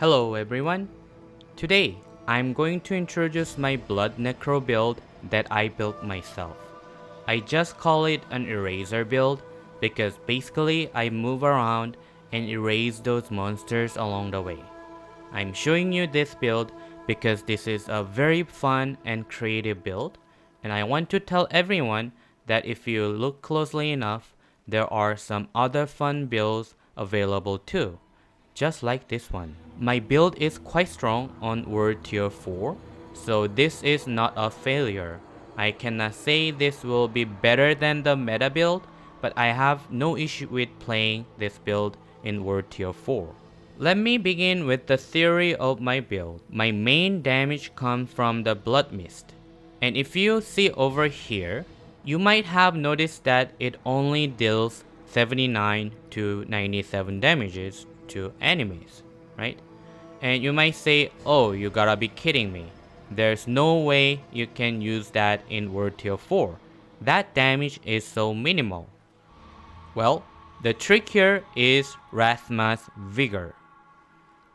Hello everyone. Today, I'm going to introduce my Blood Necro build that I built myself. I just call it an eraser build because basically I move around and erase those monsters along the way. I'm showing you this build because this is a very fun and creative build, and I want to tell everyone that if you look closely enough, there are some other fun builds available too, just like this one. My build is quite strong on World Tier 4, so this is not a failure. I cannot say this will be better than the meta build, but I have no issue with playing this build in World Tier 4. Let me begin with the theory of my build. My main damage comes from the Blood Mist. And if you see over here, you might have noticed that it only deals 79 to 97 damages to enemies, right? And you might say, oh, you gotta be kidding me. There's no way you can use that in World Tier 4. That damage is so minimal. Well, the trick here is Rathma's Vigor.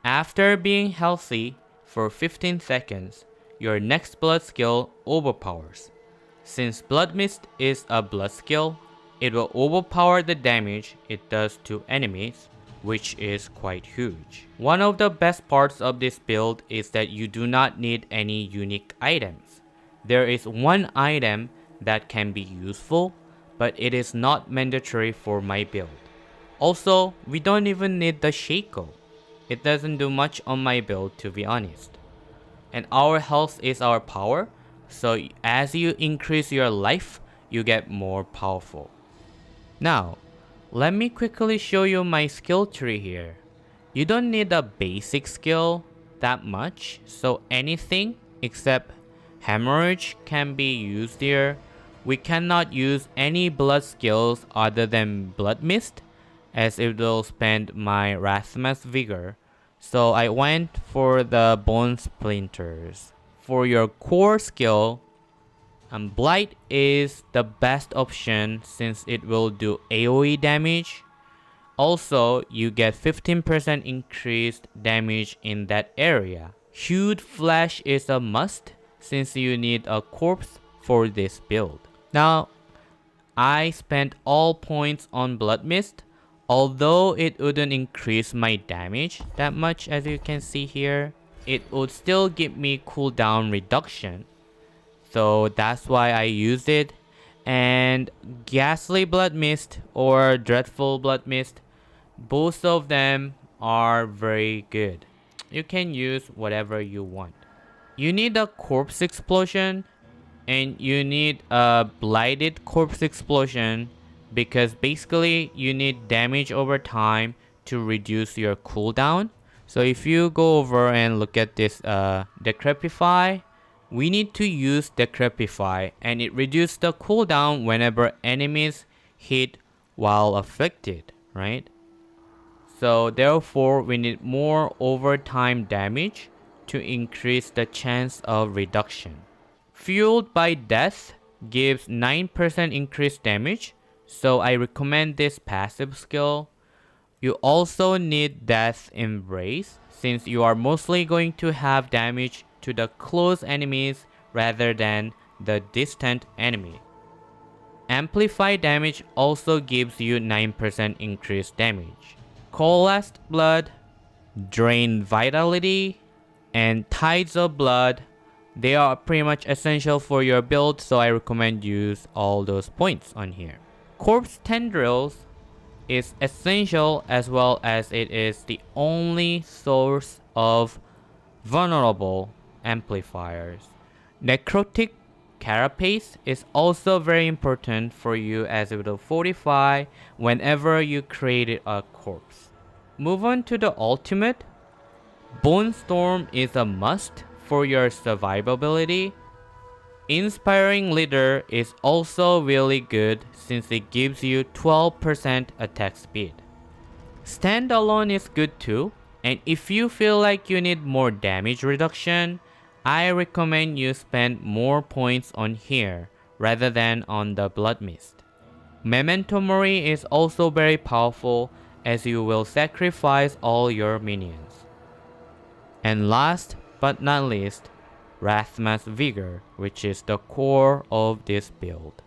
After being healthy for 15 seconds, your next blood skill overpowers. Since Blood Mist is a blood skill, it will overpower the damage it does to enemies, which is quite huge. One of the best parts of this build is that you do not need any unique items. There is one item that can be useful, but it is not mandatory for my build. Also, we don't even need the Shaco. It doesn't do much on my build, to be honest. And our health is our power, so as you increase your life, you get more powerful. Now, let me quickly show you my skill tree here. You don't need a basic skill that much, so anything except Hemorrhage can be used here. We cannot use any blood skills other than Blood Mist, as it will spend my Rathma's Vigor, so I went for the Bone Splinters. For your core skill, Blight is the best option since it will do AoE damage. Also, you get 15% increased damage in that area. Hued Flash is a must since you need a corpse for this build. Now, I spent all points on Blood Mist, although it wouldn't increase my damage that much as you can see here. It would still give me cooldown reduction. So that's why I used it. And Ghastly Blood Mist or Dreadful Blood Mist, both of them are very good. You can use whatever you want. You need a Corpse Explosion, and you need a Blighted Corpse Explosion because basically you need damage over time to reduce your cooldown. So if you go over and look at this Decrepify, we need to use Decrepify, and it reduces the cooldown whenever enemies hit while afflicted, right? So therefore, we need more overtime damage to increase the chance of reduction. Fueled by Death gives 9% increased damage, so I recommend this passive skill. You also need Death Embrace, since you are mostly going to have damage to the close enemies rather than the distant enemy. Amplify damage also gives you 9% increased damage. Coalesced Blood, Drain Vitality, and Tides of Blood, they are pretty much essential for your build, so I recommend use all those points on here. Corpse Tendrils is essential as well as it is the only source of vulnerable amplifiers. Necrotic Carapace is also very important for you as it will fortify whenever you create a corpse. Move on to the ultimate. Bone Storm is a must for your survivability. Inspiring Leader is also really good since it gives you 12% attack speed. Standalone is good too, and if you feel like you need more damage reduction, I recommend you spend more points on here rather than on the Blood Mist. Memento Mori is also very powerful as you will sacrifice all your minions. And last but not least, Wrathma's Vigor, which is the core of this build.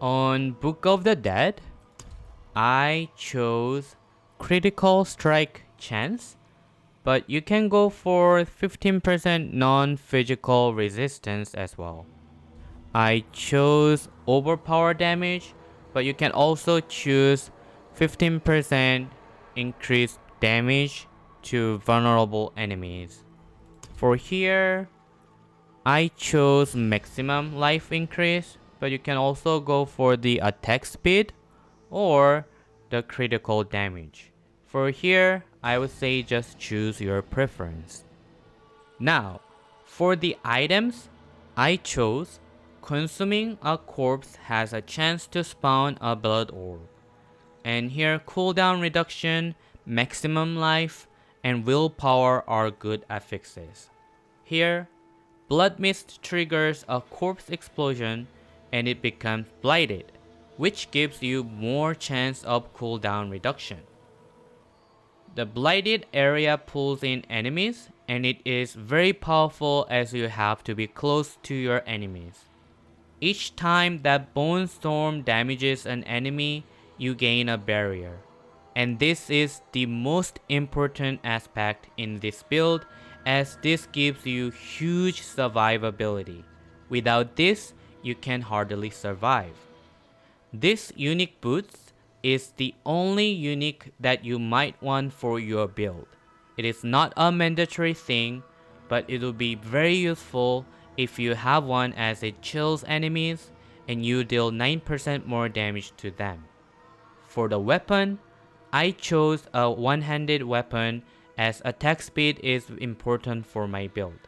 On Book of the Dead, I chose Critical Strike Chance, but you can go for 15% non-physical resistance as well. I chose Overpower Damage, but you can also choose 15% increased damage to vulnerable enemies. For here, I chose Maximum Life Increase, but you can also go for the attack speed or the critical damage. For here, I would say just choose your preference. Now, for the items, I chose Consuming a corpse has a chance to spawn a blood orb. And here cooldown reduction, maximum life, and willpower are good affixes. Here, Blood Mist triggers a corpse explosion and it becomes blighted, which gives you more chance of cooldown reduction. The blighted area pulls in enemies and it is very powerful as you have to be close to your enemies. Each time that Bone Storm damages an enemy, you gain a barrier. And this is the most important aspect in this build, as this gives you huge survivability. Without this, you can hardly survive. This unique boots is the only unique that you might want for your build. It is not a mandatory thing, but it will be very useful if you have one, as it chills enemies and you deal 9% more damage to them. For the weapon, I chose a one-handed weapon as attack speed is important for my build.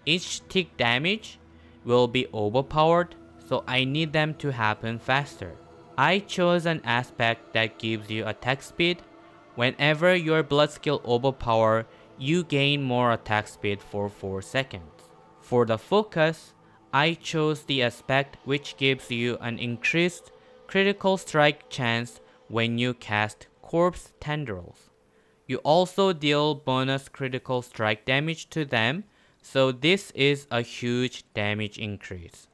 Each tick damage will be overpowered, so I need them to happen faster. I chose an aspect that gives you attack speed. Whenever your blood skill overpower, you gain more attack speed for 4 seconds. For the focus, I chose the aspect which gives you an increased critical strike chance when you cast Corpse Tendrils. You also deal bonus critical strike damage to them, so this is a huge damage increase.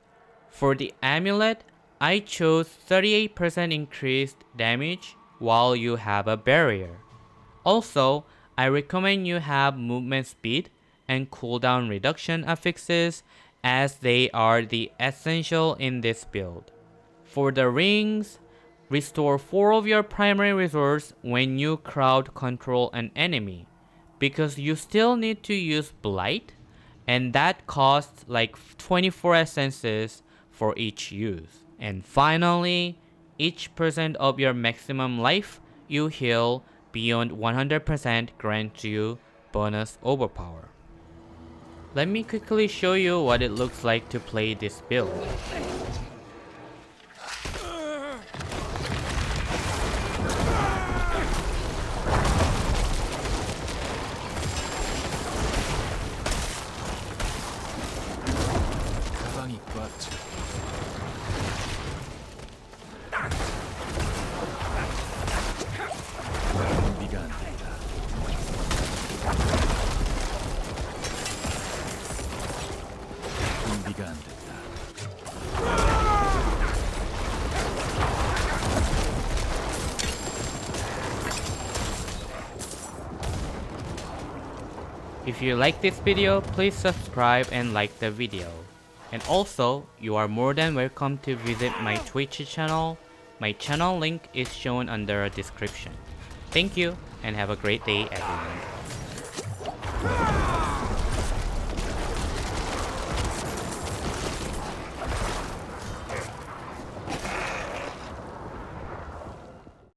For the amulet, I chose 38% increased damage while you have a barrier. Also, I recommend you have movement speed and cooldown reduction affixes, as they are the essential in this build. For the rings, restore 4 of your primary resource when you crowd control an enemy, because you still need to use blight, and that costs like 24 essences for each use. And finally, each percent of your maximum life you heal beyond 100% grants you bonus overpower. Let me quickly show you what it looks like to play this build. If you like this video, please subscribe and like the video. And also, you are more than welcome to visit my Twitch channel. My channel link is shown under a description. Thank you and have a great day everyone.